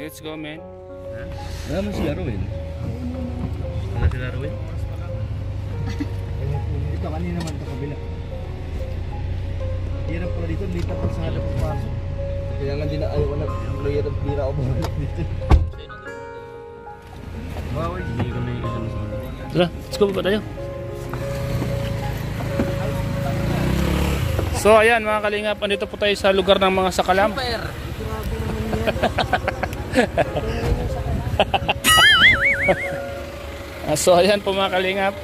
let's go, man. Wala mo sila Ruel. Wala sila Ruel. Ito kanina naman ito kabila. Hirap pala dito, lipat pa sa halap ng pasok. Kaya nga din na ayaw na player at bira ako bumalik dito. Bawal. Hindi ko na yung isa na. Tara, let's go pa tayo. So ayan mga kalingap, andito po tayo sa lugar ng mga sakalam. So ayan po mga kalingap.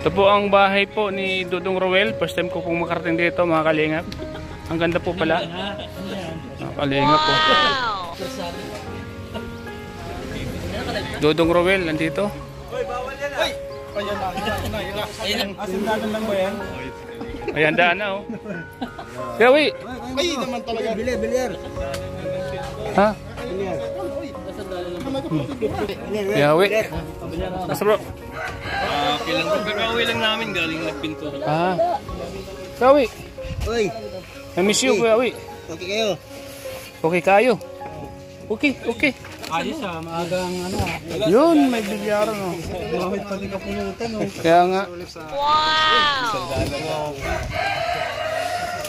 Ito po ang bahay po ni Dudong Roel. First time ko pong makarating dito mga kalingap. Ang ganda po pala. Mga kalingap po. Dudong Roel nandito. Ayan na. Asindanan lang ba yan? Ayan daan na oh. Gawi. Ay naman talaga. Bilyar. Ha? Gawi. Nasa bro. Kailan ko kakauwi lang namin galing nagpinto. Gawi. Uy. I-miss you Gawi. Okay kayo? Okay kayo. Okay. Ayos maagang ano. Yun, may bilyaran oh. Bakit pati kapulutan oh. Kaya nga.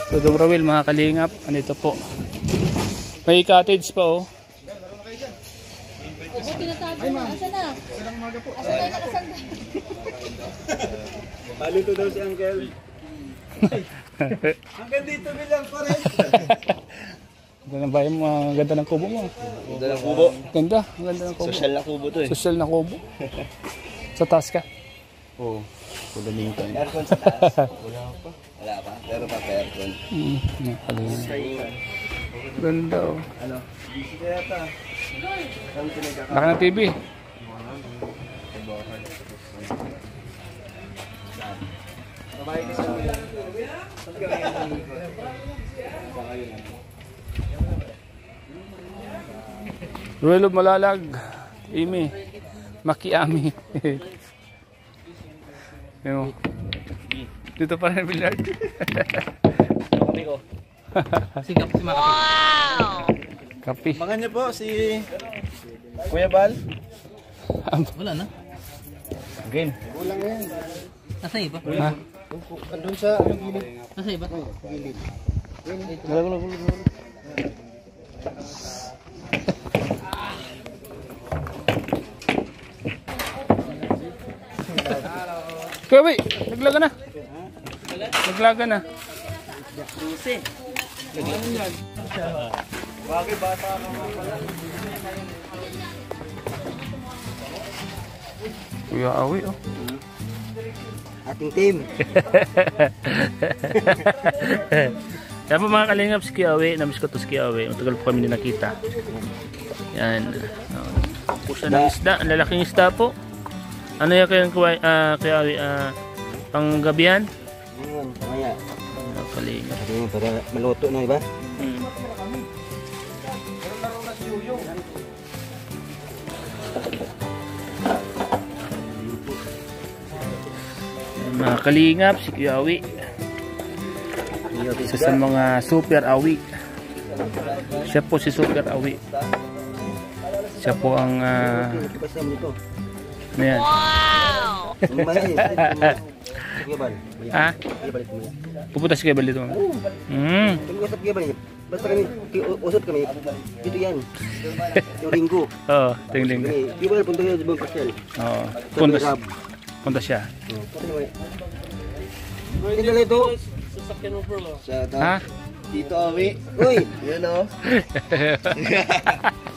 Dudong Roel mga kalingap. Andito po. May cottage pa oh. Asa na? Palito daw si Uncle. Hanggang dito bilang pa rin. Ganda ng bayan mo, ang ganda ng kubo mo. Ganda ng kubo. Ganda, ang ganda ng kubo. Social na kubo to eh. Social na kubo. Sa taas ka? Oo. Kudamintan. Aircon sa taas. Wala pa. Pero pa aircon. Ganda oh. Ano? Busy kaya ta. Laki ng TV. Babae ka sa ulan. Ruelo Malalag. Amy. Makiami. Yung dito pa rin billiard. Kapi ko. Sigap si Makapi. Kapi. Makan niyo po si Kuya Bal. Wala na. Game. Kulang yan. Nasa iba? Ha? Andun sa gilid. Nasa iba? Gilid. Gulo. Kawi, naglaga na. Naglaga na. Bagay bata ka nga pala. Kuya Awi oh. Ating team. Kaya po mga kalingap, si Kuya Awi, namiss ko to si Kuya Awi. Matagal po kami din nakita. Yan. Pusa ng isda, ang lalaking isda po. Ano yan Kuya Awi? Pang gabihan? Ngayon, mamaya. Mga kalingap. Para maluto na iba. Mga kalingap, si Kuya Awi. Isa sa mga super awi. Siya po si Super Awi. Siya po ang ano yan? Ha? Pupunta si Kuya Bal dito. Basta kami, usap kami, dito yan. Yung linggo. Oo, ting linggo. Di ba punta kayo sa Bang Pastel? Oo, punta siya. Hindi na ito. Ha? Dito Awi. Uy, yun o.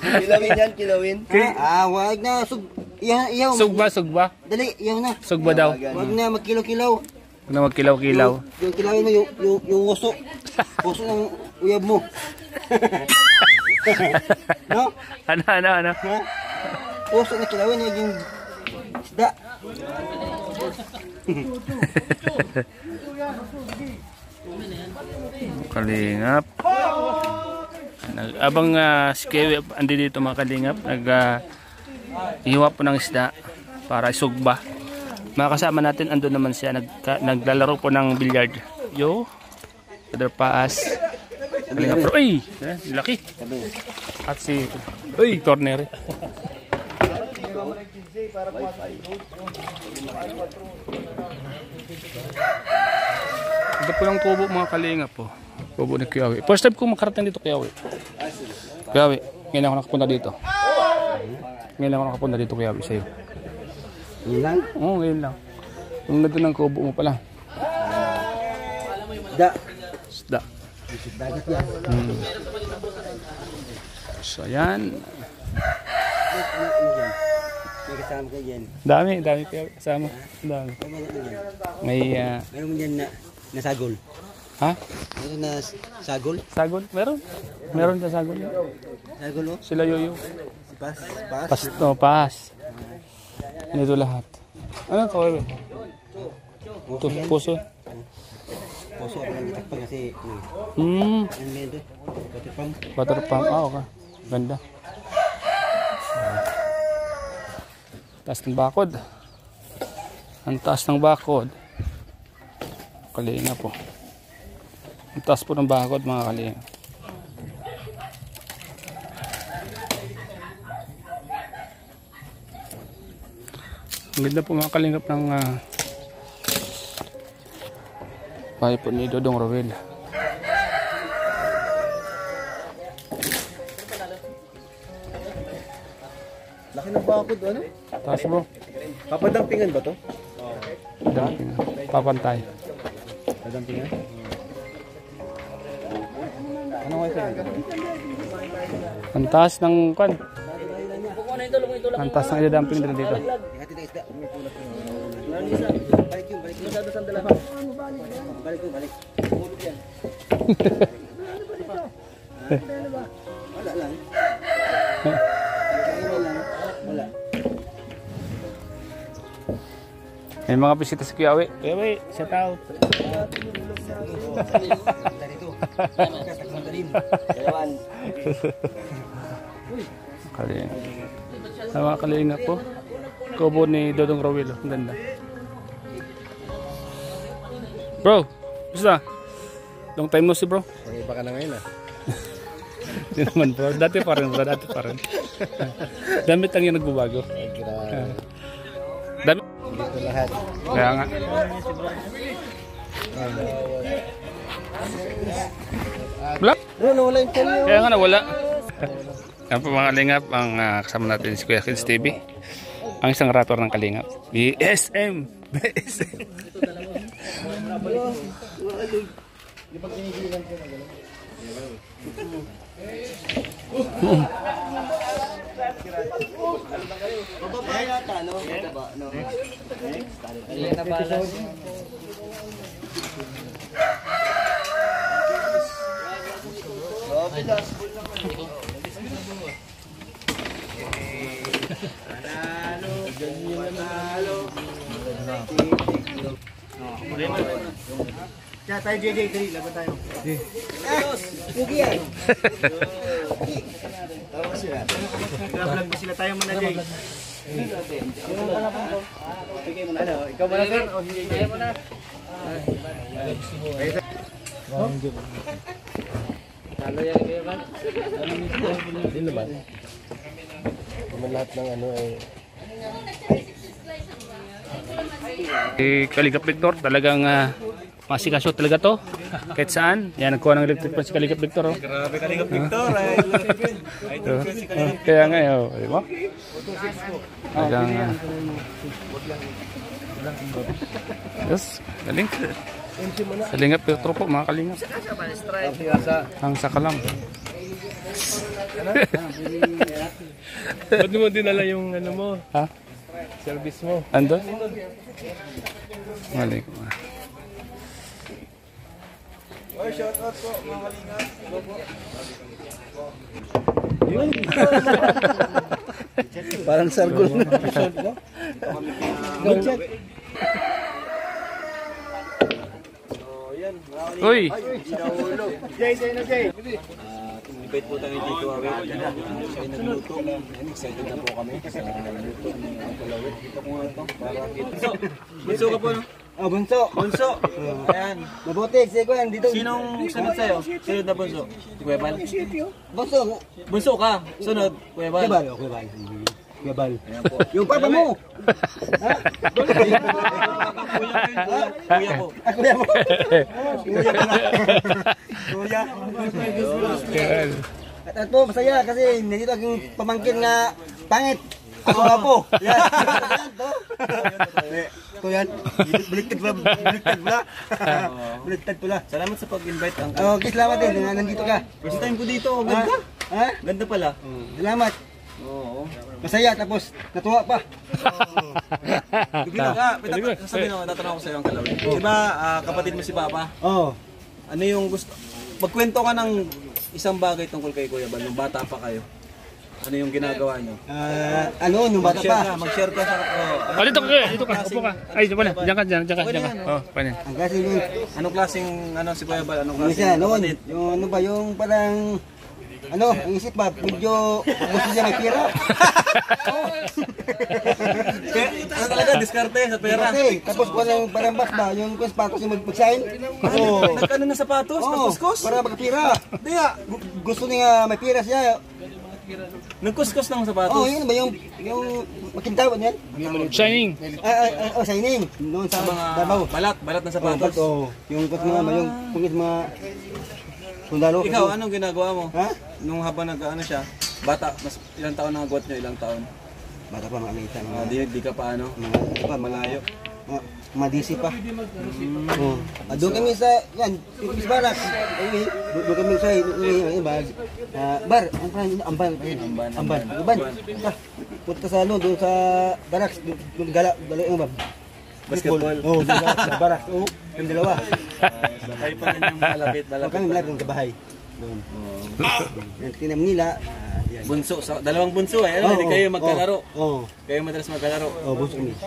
Kilawin yan, kilawin. Wag na. Iyaw. Sugba. Dali, iyaw na. Sugba daw. Wag na, magkilaw-kilaw. Huwag na magkilaw-kilaw. Yung kilawin mo, yung uso. Uso ng uyab mo. No? Ano? Ha? Uso na kilawin, yung isda. Kalingap. Abang si Kewi andi dito mga kalingap, hiwa po ng isda para isugba. Mga kasama natin andun naman siya, naglalaro po ng billiard. Yo. Brother Paas. Kalingap Pro. Uy! Laki. At si Victor Neri. Ito po lang tubo mga kalingap po. Tubo ni Kuyawi. First time ko makarating dito Kuyawi. Kuyawi, ngayon ako nakapunta dito. Ngayon ako nakapunta dito Kuyawi sa'yo. Ngayon lang? Oo, ngayon lang. Yung nandun ng kubo mo pala. Da. Isda. Dagat yan. So ayan. May kasama kayo dyan. Dami Kuyawi. Kasama. Dami. May, Meron mo dyan na sagol. ha? Meron na sagol? Sagol? Meron? Meron dyan sagol. Sagol o? Sila yoyo. Pas? Pas? Pasto, paas. Ito lahat. Ano Kuyawi? Puso. Puso ako lang itakpan kasi Hmm. ano ba ito? Waterpump. Water pump. Okay. Ganda. Taas ng bakod. Ang taas ng bakod. Kalinga po. Ang taas po ng bakod mga kalinga. Ang ganda po mga kalingap ng bahay po ni Dodong Rowel. Laki ng bakod ano? Taas bro. Papadampingan ba to? Damping. Papantay. Padampingan? Ano nga ito? Ang taas ng kwan. Ang taas ng idadamping nila dito. Hati na isda. Balik yung balik. Masyado sandala. Balik yung balik. Hulog yan. Wala lang. Wala. May mga bisita sa Kuyawi. Kuyawi, shout out. Kalinga. Ang mga kalinga po. Kubo ni Dodong Rowel. Ang ganda. Bro, gusto na? Long time no see bro. May iba ka na ngayon ah. Hindi naman bro. Dati pa rin bro. Dati pa rin. Damit lang yung nagbabago. Damit. Dito lahat. Kaya nga. Wala? Bro, nawala yung phone mo. Kaya nga nawala. Yan po mga kalingap, ang kasama natin si Kuya Kids TV. Ang isang rapper ng kalingap. BSM! BSM! Kaya tayo JJ, dali, laban tayo. Pugi yan. Tama sila. Vlog mo sila tayo muna, Jay. Ano, ikaw muna sir? O si JJ muna? Talo yan kayo ba? Hindi naman. Naman lahat ng ano ay... Kalingap Victor, talagang masikasyo talaga to. Kahit saan. Yan, nagkuha ng electric pan si Kalingap Victor. Oh. Grabe Kalingap Victor. Kaya nga, di ba? Talagang... yes, galing. Kalingap Victor po, mga kalingap. Ang sakalam. Ba't mo dinala yung ano mo? Ha? Service mo? Ando? Mali ko. Oy, shout out po, mga kalingap. Parang sargol na. Good check. Uy! Jay, Jay na Jay. Na-invite po tayo dito. Siya ay nagluto. Excited na po kami sa luto ng kalawit. Dito ko nga ito. Para kita. Bunso ka po, no? Oh, bunso. Bunso. Ayan. Mabuti, si Kuya, dito. Sinong sunod sa'yo? Sunod na bunso? Si Kuya Bal? Bunso. Bunso ka. Sunod, Kuya Bal. Kuya Bal, Kuya Bal. Kuya Bal. Ayan po. Yung papa mo. Ha? Kuya po. Kuya mo. Kuya pala. Kuya. At po, masaya kasi nandito aking pamangkin nga pangit. Ako nga po. Yan. Ito yan. Baliktad pala. Baliktad pala. Baliktad pala. Salamat sa pag-invite. Okay, salamat din. Nandito ka. First time ko dito. Ganda. Ha? Ganda pala. Salamat. Oo. Masaya tapos natuwa pa. Bibilo ka. Sasabihin ako, tatanong ako sa iyo ang kalawin. Diba, kapatid mo si Papa? Oo. Ano yung gusto? Magkwento ka ng isang bagay tungkol kay Kuya Bal. Nung bata pa kayo. Ano yung ginagawa nyo? Ano, nung bata pa. Mag-share ka sa... Dito ka, upo ka. Ay, dito pala. Diyan ka. Oh, panin. Ang kasi nun, Anong klaseng si Kuya Bal? Anong yung klaseng isa noon, kapatid? yung ano ba, yung parang, ano, ang isip ba, medyo gusto siya may pira. Ano talaga? Diskarte sa pera? Kasi, tapos parang bas ba, yung sapatos yung mag-sign. Oo. Nagkano ng sapatos? Nagkuskus? Para magpira. Hindi nga. Gusto niya may pira siya. Nagkuskus ng Oh, sapatos? yun ba yung makintawan yan? Shining. Signing. Noon sa Mga Davao. balat ng sapatos? Oh, yung pungit mga sundalo. Ikaw, anong ginagawa mo? Ha? Nung habang nag-ano siya, bata, mas ilang taon na agwat nyo? Ilang taon? Bata pa mga alita. Di ka pa ano? Mga malayo. Madisi pa. Doon kami sa, yan, Pipis Barak. Doon kami sa, bar, amban. Punta sa ano, doon sa Barak, doon gala yung Basketball. Oo, doon sa Barak. Oo, yung dalawa. Kayo pa rin yung malapit. Kami malapit ng kabahay. Doon. Tinam nila. Bunso, dalawang bunso eh. Ano, hindi kayo magkalaro. Oo. Kayo madalas magkalaro. Oo, bunso kami.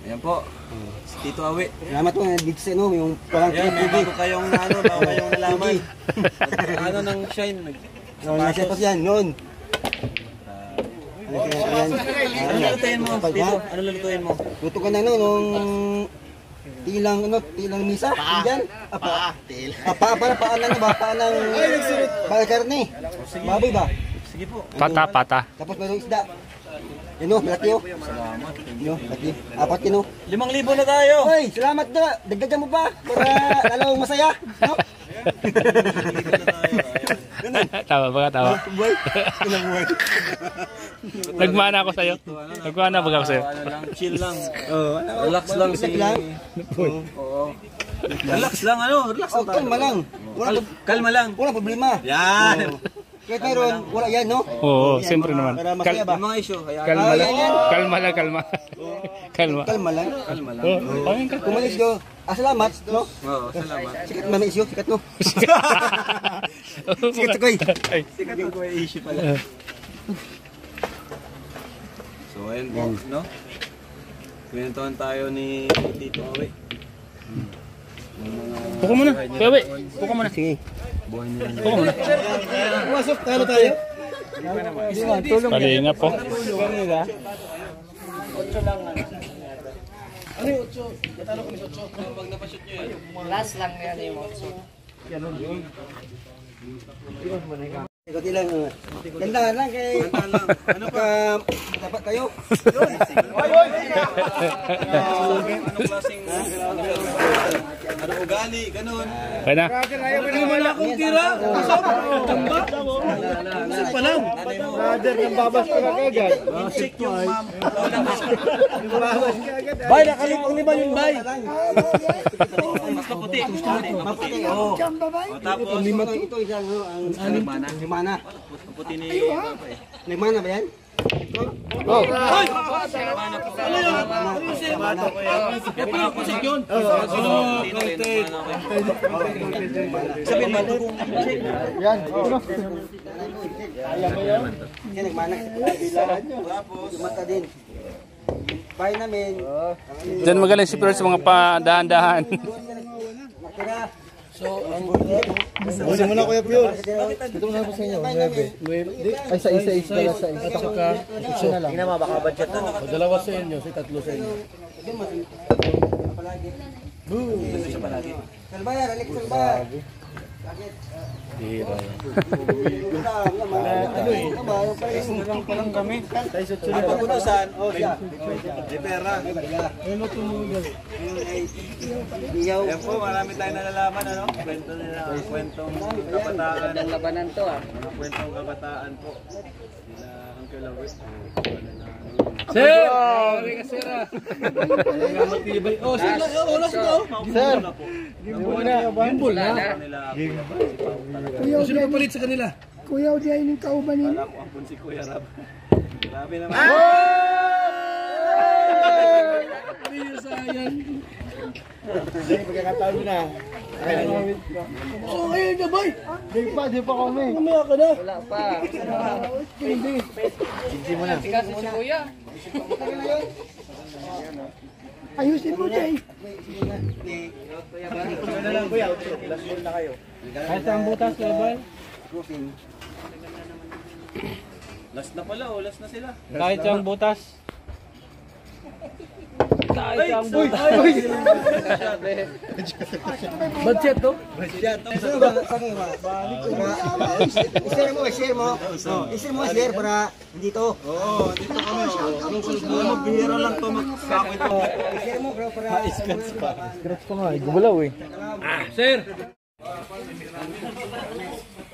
Ayan po. Si Tito Awi. Salamat po dito sa ano, yung parang Ayan, may bago kayong nalaman. Ano ng shine? nasa pa yan, noon. Ano lulutuin mo, Tito? Ano lulutuin mo? Luto ka na no, nung tilang misa, diyan. Para paan lang ba? Paan ng karne. Baboy ba? Sige po. Pata. Tapos mayroong isda. Yun o, malaki o. Salamat. Yun, malaki. 4 kilo. 5,000 na tayo. Oy, salamat na. Dagdagan mo pa para lalawang masaya. No? Tawa ba ka, tawa? Boy, ilang buhay. Nagmana ako sa'yo. Nagmana ba ako sa'yo? Ano lang, chill lang. Oh, Relax lang si... lang. Oo. Relax lang, relax lang tayo. Kalma lang. Kalma lang. Walang problema. Yan. Kahit mayroon, wala yan, no? Oo, siyempre naman. Para masaya ba? Yung mga issue, hayaan. Kalma lang. yan. Kalma lang. Kalma lang. Kalma lang. Pangin ka. Kumalis ko. Salamat, no? Oo, salamat. Sikat mami isyo, sikat no? Sikat ko Ay. Sikat yung kuya issue pala. So, ayun po, no? Kwentuhan tayo ni Tito Awi. Puko muna. Kuya Awi, puko muna. Sige. Puko muna. Pumasok, tayo. Palinga po. Last lang yan yung otso. Ikuti lang. Ganda lang kay... Ano pa? Dapat tayo. Anong klaseng... Anong ugali, ganun. Kaya na. Wala akong tira. Saan pa lang? Brother, ng babas pa kagad. Check yung ma'am. Bay, nakalipang naman yung bay. Mas maputi. Maputi, oo. Tapos, Ito isang Nagmana. maputi ni Papa eh. Nagmana ba yan? Sabihin mo, Yan. Yan, nagmana. Tapos, mata din. Bahay namin. Diyan magaling si Flor sa mga padahan-dahan. Nakira. Gusto mo na Kuya Pure. Ito na po sa inyo. 9. Ay, sa isa pala sa isa. At saka, isa na lang. Tingnan mo, baka budget na. Dalawa sa inyo, sa tatlo sa inyo. Boom! Salbayar, alik salbayar. Hira yan. Ano eh? Parang kami. Ang pagkutusan, oh siya. Di pera. Ano tumugal? Yan po, marami tayong nalalaman, ano? Kwento nila, kwentong kabataan. Labanan to ah. Mga kwentong kabataan po. Nila Uncle Lawit. Sir! Sorry ka, sir ah. Matibay. Oh, sir, oras ko. Sir! Gimbol na. Nila, Sino papalit sa kanila? Kuya, di ay ng kaubanin. wala po ang si Kuya Rab. Grabe naman. Hindi yung sayang. Pagkakataon na. So, ngayon na, boy. Di pa kami. Mamaya ka na. Wala pa. Hindi. Hindi mo na. Kasi si Kuya. Ayusin mo, Jay. Kahit ang butas, labay. Last na pala, oh. Last na sila. Kahit ang butas. Kahit ang butas. Budget to? Sino ba? Saan ba? I-share mo. I-share mo, share para dito. Oo, dito kami. Magbihira lang to mag-sakit. I-share mo bro para Sir!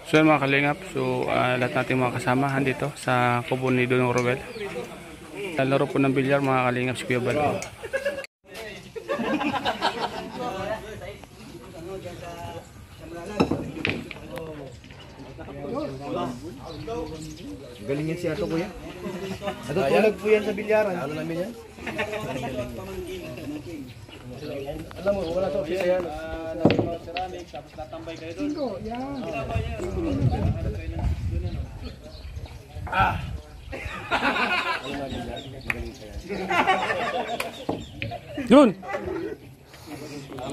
So yun mga kalingap, so lahat natin mga kasamahan dito sa kubo ni Donong Robel. Laro po ng bilyar mga kalingap si Kuya Bal. galing yan si Ato Kuya. Ato tulog po yan sa bilyaran. Ano namin yan? Alam mo, wala sa office yan. Ceramic, tapos tatambay kayo doon. Yun!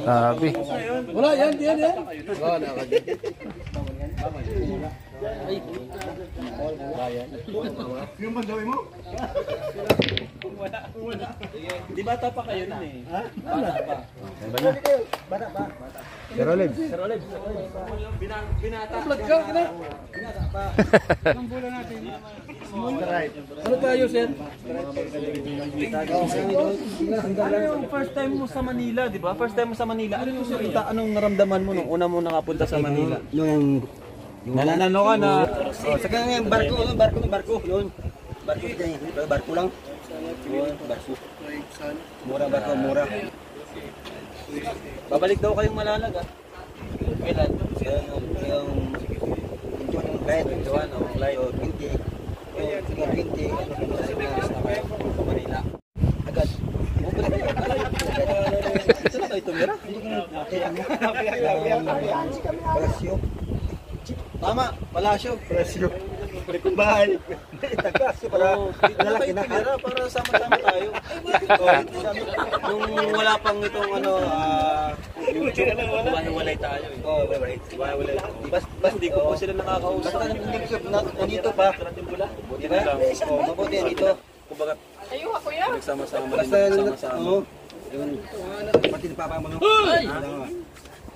Sabi. Wala, yan. Di bata pa kayo nun eh. Pero Lev. Vlog ka, kina. Ano tayo, sir? Ano yung first time mo sa Manila, di ba? First time mo sa Manila. Ano yung nakita, anong naramdaman mo nung una mo nakapunta sa Manila? Yung Nananano ka na. oh, saka nga yung barko, yun. Barko kaya, barko lang. Yun, barko. Mura barko, mura. Babalik daw kayong Malalag ah. Kailan? Yung bed, Joan, oh, flight. 20. Yung 20, Na kayo sa Manila. agad. Saan tayo tumira? Palasyo. Tama, Palasyo. Palasyo. Bahay. Tagasyo para lalaki na. Tumira para sama-sama tayo. Nung wala pang itong ano, YouTube, hiwalay tayo eh. Oh, right. Hiwalay. Bas hindi ko po sila nakakausap. Basta nandito pa. Buti na lang. Oh, mabuti dito. Kumbaga, Ayun ka Kuya. nagsama-sama din, Basta nagsama-sama. oh. Yun. Pati ni Papa mo no.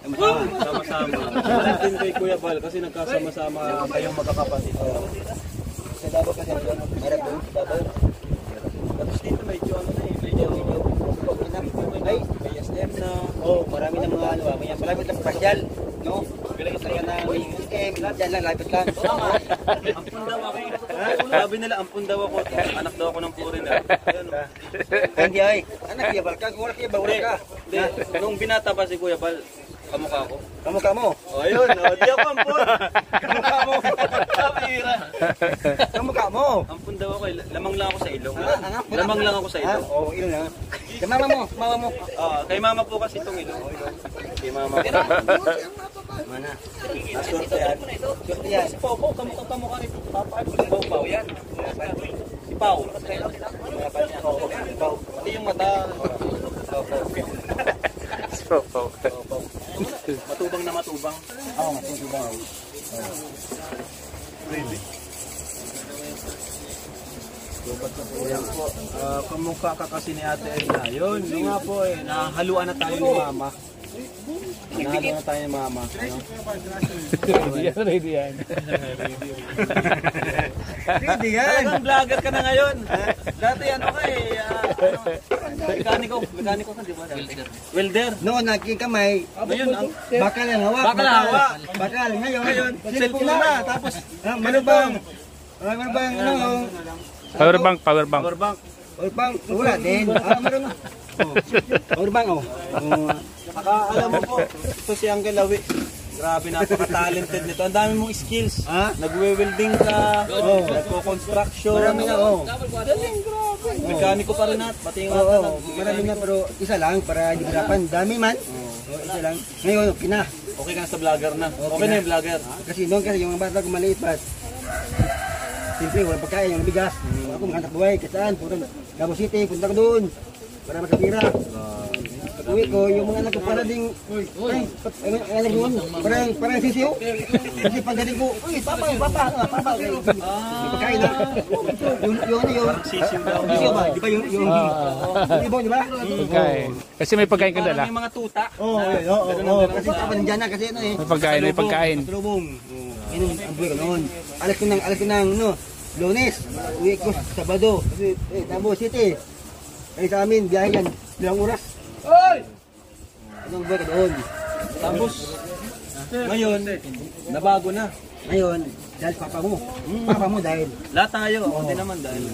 Sama-sama. Salamat din kay Kuya Bal kasi nagkasama-sama kayong magkakapatid. Sa Davao kasi doon, meron doon, Davao. Tapos dito medyo ano na eh, medyo Ay, may SM na. oh, marami ng mga ano, marami ng pasyal, no? Galing sa na diyan lang lapit lang. Ampun daw ako. Sabi nila ampun daw ako. Anak daw ako ng foreigner. Ayun. Hindi ay, anak ya Bal ka, wala kaya bawala ka. Hindi, nung binata pa si Kuya Bal, kamukha ko. Kamukha mo. O ayun, di ako ampun. Kamukha mo. Kapira. Kamukha mo. Ampun daw ako, lamang lang ako sa ilong. Ah, Lamang lang ako sa ilong. Oh, yun na. Kay mama mo. Kay mama po kasi itong ilong. Kay mama po. Mana? Swerte yan. Swerte yan. Si Pau, kamukha ni Papa. Si Pau yan. Si Pau. Pati yung mata. Matubang na matubang. Oo, matubang. Yan po. Kamukha ka kasi ni Ate Edna. Yun nga po eh. Nahaluan na tayo ni Mama. Nahaluan na tayo ni Mama. Ano? Ready yan. Hindi yan. Talagang vlogger ka na ngayon. Dati ano ka eh. Mekaniko ka, di ba? Welder. Noon, naging kamay, Ngayon, ang bakal ang hawak. Bakal ang hawak. Bakal. Ngayon, cellphone na. Tapos, ano bang, ano, Powerbank. powerbank. Urbang, wala din. Meron na. Urbang, oh. Saka alam mo po, ito si Uncle Lawi. Grabe, napaka-talented nito. Ang dami mong skills. Ha? Nagwe-welding ka, nagko-construction. Marami na, oh. Galing, grabe. Mekaniko pa rin at pati yung Oo, marami na, pero isa lang para hindi hirapan. Dami man. Isa lang. Ngayon, okay na. Okay ka na sa vlogger na. Okay na yung vlogger. Kasi noon kasi yung mga bata kung maliit pa. Siyempre, walang pagkain, yung bigas. Ako maghanap buhay, kasaan, punta Davao City, punta ko doon. Para makatira. Uwi ko, yung mga anak ko para ding, anak doon, parang sisiyo. Kasi pagdating ko, uy, papa, may pagkain na. Yung sisiyo ba? Di ba yung ibon, di ba? Okay. Kasi may pagkain ka dala. Parang yung mga tuta. Oo, kasi papa nandiyan na, kasi ano eh. May pagkain. Patulubong. Yun ang buhay ko noon. Alas ko ng, Lunes. Uwi ko Sabado. Kasi, Davao City. Kaya sa amin, biyahe yan. 2 oras. Anong buhay ka doon? Tapos, ngayon, nabago na. Ngayon, dahil papa mo. Papa mo dahil. Lahat tayo, ako din naman dahil.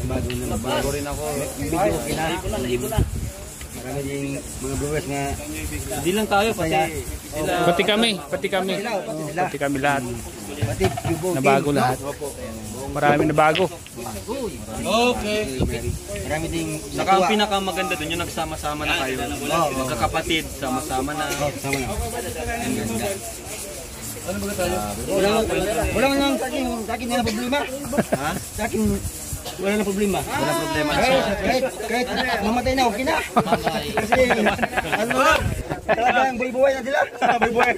Bago na. Bago rin ako. Naibo na. Marami ding mga viewers nga. Hindi lang tayo, pati sila. Pati kami. Pati kami lahat. Pati Cubo. Nabago lahat. Marami nabago. Okay. Marami ding Saka ang pinakamaganda dun, yung nagsama-sama na kayo. Magkakapatid, sama-sama na. Sama na. Wala nang sa akin na problema. Ha? Sa akin, wala na problema. Wala problema. Kahit mamatay na, okay na. Kasi, ano na, talagang buhay-buhay na sila. Buhay-buhay.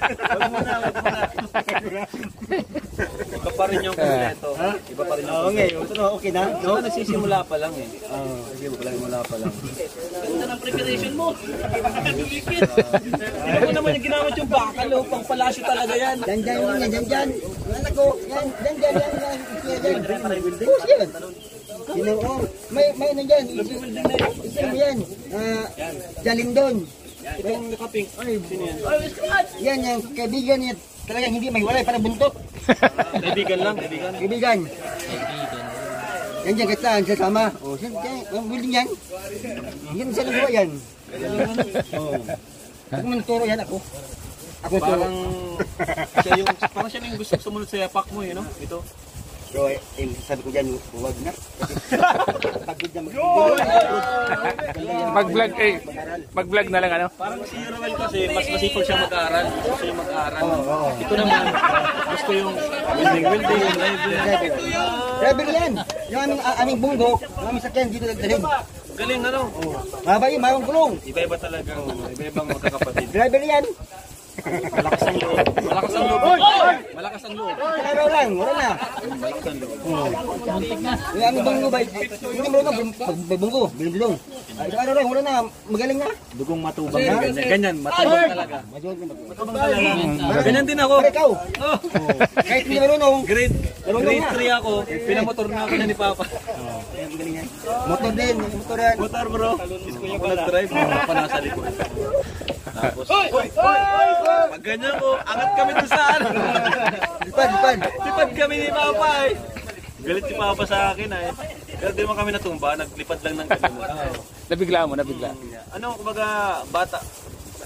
Iba pa rin yung kumpleto. Iba pa rin yung kumpleto. Okay na. No, nagsisimula pa lang eh. Nagsisimula pa lang. Ganda ng preparation mo. Hindi ko naman yung ginamit yung bakal, pang palasyo talaga yan. Dyan. Anak ko, yan. Push yan. May nandyan. Isa mo yan. Jalindon. Itong nakaping. Sino yan? Yan yung kaibigan niya. Talagang hindi may walay para buntot. Kaibigan lang, Kaibigan. Yan dyan, kahit saan, sasama. Ang building yan. Yan sa luwa yan. Ako manuturo yan ako. Ako Parang siya yung gusto sumunod sa yapak mo eh, no? Ito. So, sabi ko dyan, huwag na. Pagod na Mag-vlog na lang ano. Parang si Roel kasi mas masipag siya mag-aaral. Gusto yung mag-aaral. Ito naman, gusto yung welding, driving. Driver yan. Yung aming bunggo, yung aming sakyan dito nagdaling. Galing ano? Mababa yun, mabang kulong. Iba-iba talaga. Iba-ibang magkakapatid. Driver yan. Malakas ang loob. Malakas ang loob. Malakas ang loob. Araw lang, wala na. Malakas ang loob. Yung aming bunggo ba, hindi mo na bunggo, binulong. Araw lang, wala na, magaling na. Dugong matubang. Ganyan, matubang talaga. Matubang talaga. Ganyan din ako. Pero ikaw, kahit hindi marunong, Grade 3 ako. Pinamotor na ako niya ni Papa. motor din, motor yan. Motor bro. Ako nag-drive. Ako nasa likod. Tapos, pag ganyan ko, angat kami doon sa ano. Lipad. Lipad kami ni Papa eh. Galit si Papa sa akin eh. Pero di mo kami natumba, naglipad lang ng ganun. Nabigla. Ano, kumbaga, bata,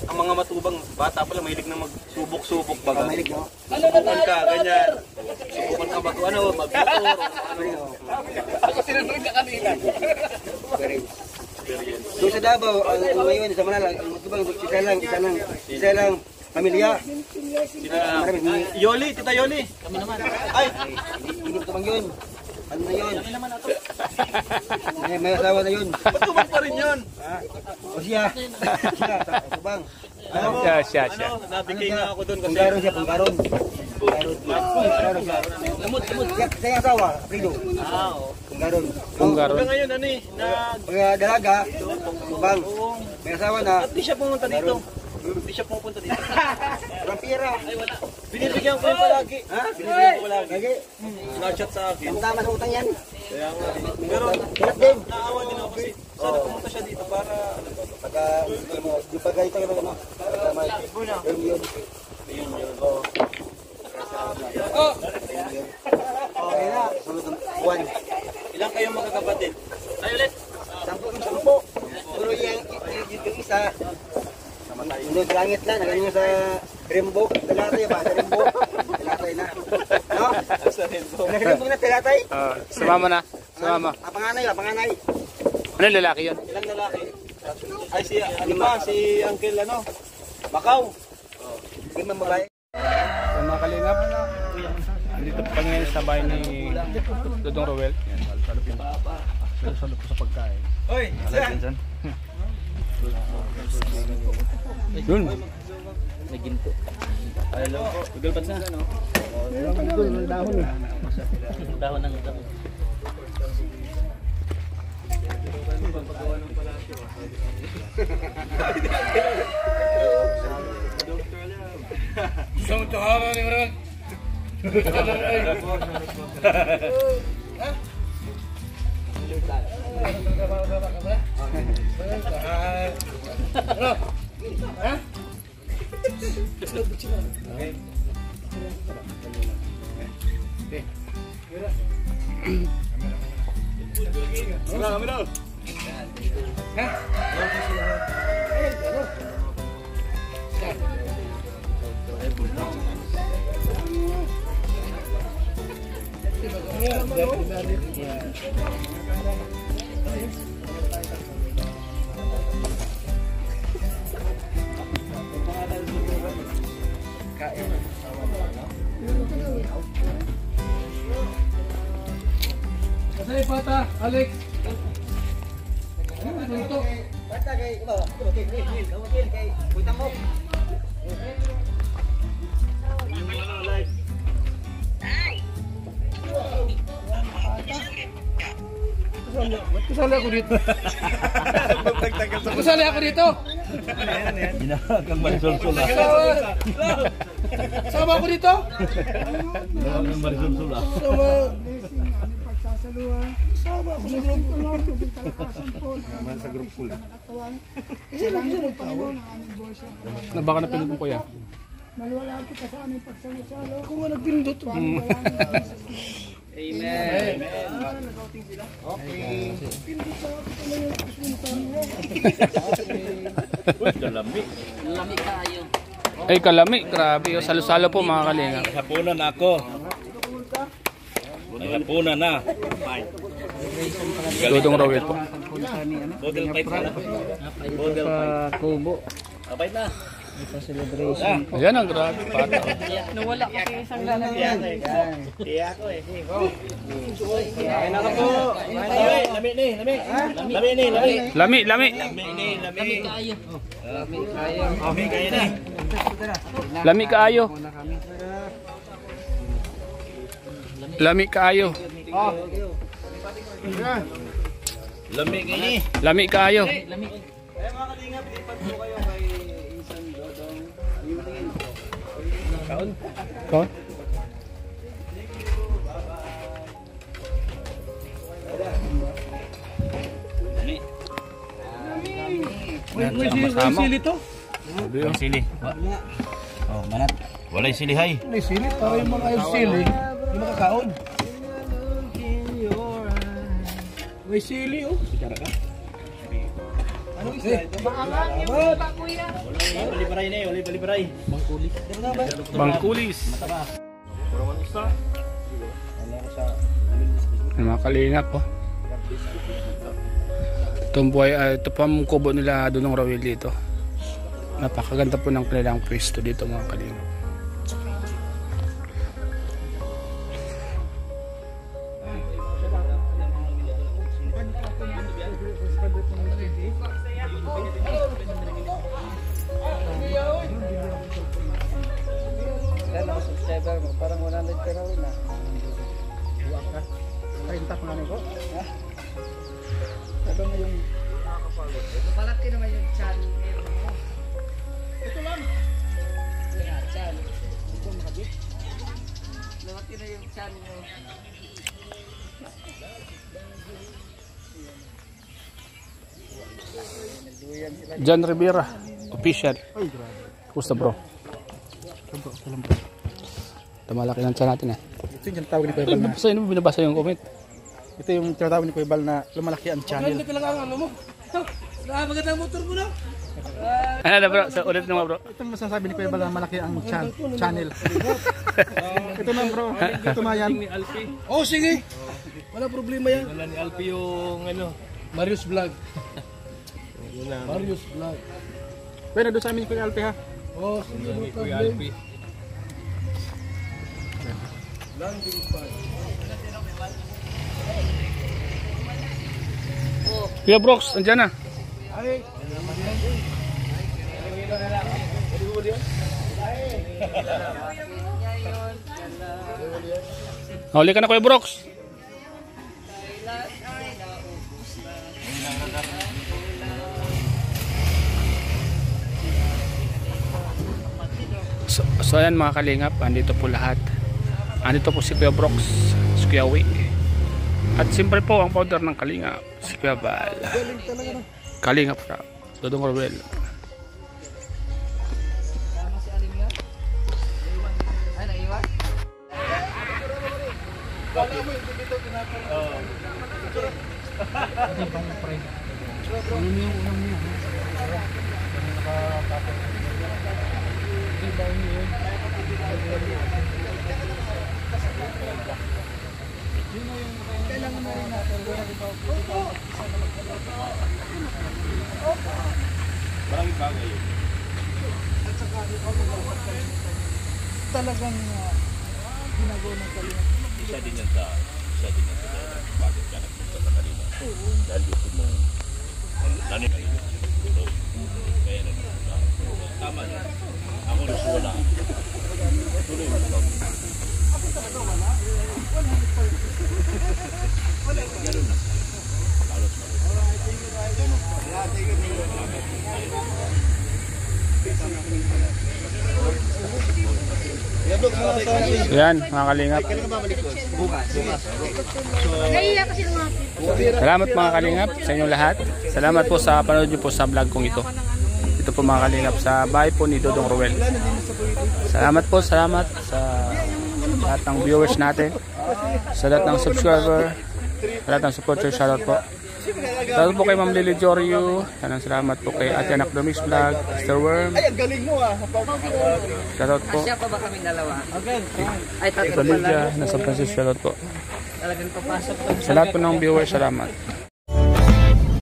ang mga matubang, bata pa lang, mahilig na magsubok-subok baga. Subukan ka, ganyan. Subukan ka mag-motor, Ako sinunod ka kanina. Doon sa Davao, ngayon sa Manala, isa lang pamilya. Yoli, Tita Yoli. Kami naman. Ay, Hindi ko bang yun? Ano na yun? May asawa na yun. Matubang pa rin yun. O siya. Siya, tubang. Siya. Nabigay na ako doon kasi. Punggaron siya, punggaron. Punggaron siya. Sa yung asawa, Frido. Punggaron. Punggaron. Hanggang ngayon, ano eh, Mga dalaga, tubang. May asawa na. At di siya pumunta dito. Hindi siya pupunta dito. Walang pira. Ay, wala. Binibigyan ko yung palagi. Ha? Binibigyan ko palagi. Lagi. Na-chat sa akin. Tama sa utang yan. Kaya nga. Pero, Hirap din. naawa din ako kasi sana pumunta siya dito para, Pagka, yung pagka ito, ano, yun. Okay na, sunod ng buwan. ilang kayong magkakapatid? Tayo ulit. 10. Pero yung isa, nandun sa langit na, nagaling sa Rimbo, Talatay ba? Sa Rimbo, Talatay na. No? Sa Renzo. Nasa Rimbo na Talatay? Sumama na. Sumama. Panganay. Ano lalaki yun? Ilang lalaki? Ay, si, ano ba? Si Uncle, ano? Bakaw. Limang babae. So, mga kalingap, dito pa ngayon sa bahay ni Dodong Rowel. Yan, salupin po sa pagkain. Oy, saan? Yun. Hello po. Google Pads na. Dahon ng dahon. Isang tahara ni Maran. Kasay pata, Alex. Basta kay, kay, punta mo. Kasali ako dito. Kasali ako dito. Ginagagang marisolsol ah. Sama ako dito. Ginagagang marisolsol ah. Sama. Pagsasaluhan. Sama ako sa grupo ng tubig kalakasan po. Sa group pool. Kasi lang sa Panginoon ang aming boss. Na baka napindot mo kuya. Naliwala kita sa aming pagsalo-salo. Ako nga nagpindot. Amen. Kalami. Ay, kalami. Grabe. Salo-salo po mga kalingap. Hapunan ako. Hapunan na. Dodong Rowel po. Bodel pipe pala. Bodel pipe. Kubo. Abay na. Ayan ang grabe. Pata. Nawala kasi isang lalagyan. Iya ko eh. Kain na po. Lami ni, lami. Lami ni, lami. Lami. Lami ni, lami. Kayo. Lami kayo na. Lami kaayo. Lami kaayo. Lami kayo ni. Lami kaayo. Eh mga kalingap, lipat po kayo kay Isan Dodong. Kaon. Ko? May sili to. Ang sili. Oh, manat. Walay sili hay. May sili. Para yung mga ayaw sili. Yung makakaon. May sili oh. Bicara ka? Anong isa? Walay balibaray na eh, walay balibaray. Bangkulis. Ang mga kalingap po. Ito po ang kubo nila Dodong Rowel dito. Napakaganda po ng kanilang pwesto dito mga kalingap. pero na. Buwak ka. 30 pa nga ko. Ito na yung... Malaki naman yung chan. Ito lang. Chan. Malaki na yung chan mo. John Rivera, official. Ay, grabe. Kumusta bro? Bro, salam bro. Tamalaki ng tiyan natin eh. Ito yung tinatawag ni Kuya Bal na... Binabasa yung comment. Ito yung tinatawag ni Kuya Bal na lumalaki ang channel. Ano na bro? So, ulit naman bro. Ito ang masasabi ni Kuya Bal na malaki ang channel. Ito na bro. Ito na yan. Oh, sige. Wala problema yan. Wala ni Alpi yung Marius Vlog. Marius Vlog. Pwede doon sa amin ni Kuya Alpi ha. Oh, sige. Kuya Alpi. Kuya Brooks, andyan na. Huli ka na Kuya Brooks. So ayan mga kalingap, andito po lahat. Andito po si Kuya Brooks, si Kuya Wi. At siyempre po ang founder ng Kalingap, si Kuya Bal. Kalingap na, Dodong Rowell. Tama si Alim nga. Ay, naiwan? Talagang ginagawa ng Kalingap. Isa din yan sa bakit ka nagpunta sa kanila. Dahil gusto mo nanin kayo. Kaya nagpunta. Tama na. Ako gusto wala. Tuloy mo ito. Ganun na. Halos na. Yan mga Kalingap. Salamat mga Kalingap sa inyong lahat. Salamat po sa panonood niyo po sa vlog kong ito. Ito po mga Kalingap sa bahay po ni Dodong Rowell. Salamat po, salamat sa lahat ng viewers natin, sa lahat ng subscriber, sa lahat ng supporter. Shoutout po. Shoutout po kay Ma'am Lily Jorio. Salamat po kay Ate Anak Domis Vlog, Mr. Worm. Ay, ang galing mo ah. Shoutout po. Siya pa ba kaming dalawa? Ay, Ito tatlo pala. Lydia, nasa Francis. Shoutout po. Talagang papasok lang. Sa lahat po ng viewers, salamat.